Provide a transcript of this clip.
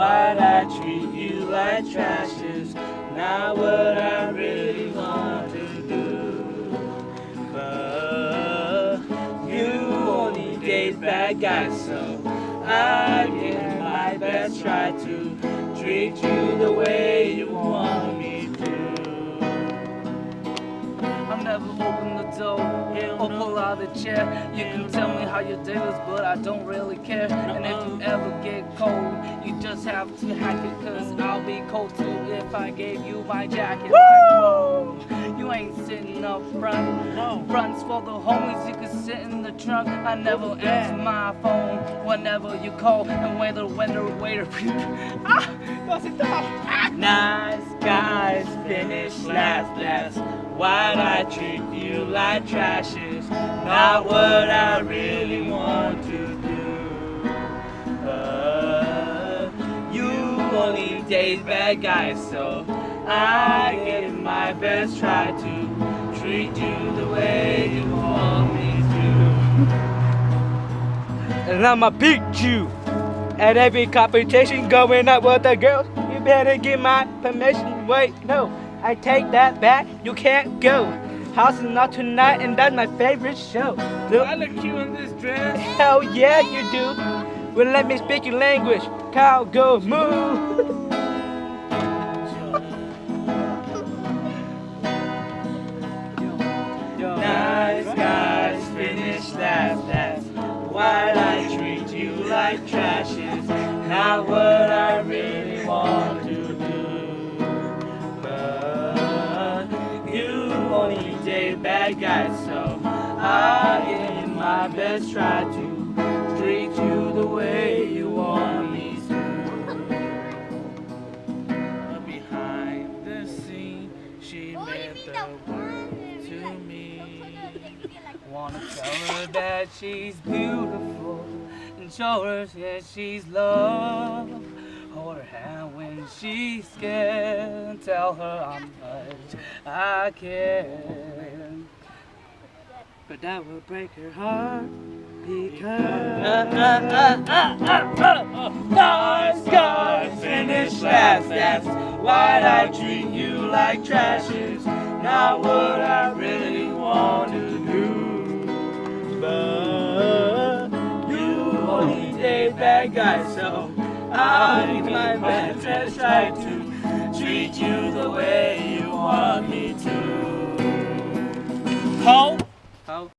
Why'd I treat you like trash is not what I really want to do. But you only date bad guys, so I give my best try to treat you the way you want me to. I'll never open the door or pull out the chair. You can tell me how your day was, but I don't really care. And if you ever get cold, you just have to hack it, cause I'll be cold too if I gave you my jacket. Woo! You ain't sitting up front. No. Fronts for the homies, you can sit in the trunk. I never answer my phone whenever you call, and when the waiter Nice guys finish last. Why'd I treat you like trash is not what I really want to do. But you only date bad guys, so I give my best try to treat you the way you want me to. And I'ma beat you at every competition going out with the girls. You better get my permission. Wait, no, I take that back. You can't go. House is not tonight, and that's my favorite show. Look, I look cute in this dress. Hell yeah, you do. Well, let me speak your language. Cow, go, moo. Nice guys finish last. Why'd I treat you like trash is not what I really want to do. But you only date bad guys, so I give my best try to treat you the way you want me to. But behind the scene, she meant the world to me. Wanna tell her that she's beautiful and show her that she's loved. Hold her hand when she's scared, tell her how much I care. But that will break her heart because nice guys finish last. Why'd I treat you like trash is not what I really want to do. But you only date bad guys, so I'll do my best to try to treat you the way you want me to. Ho!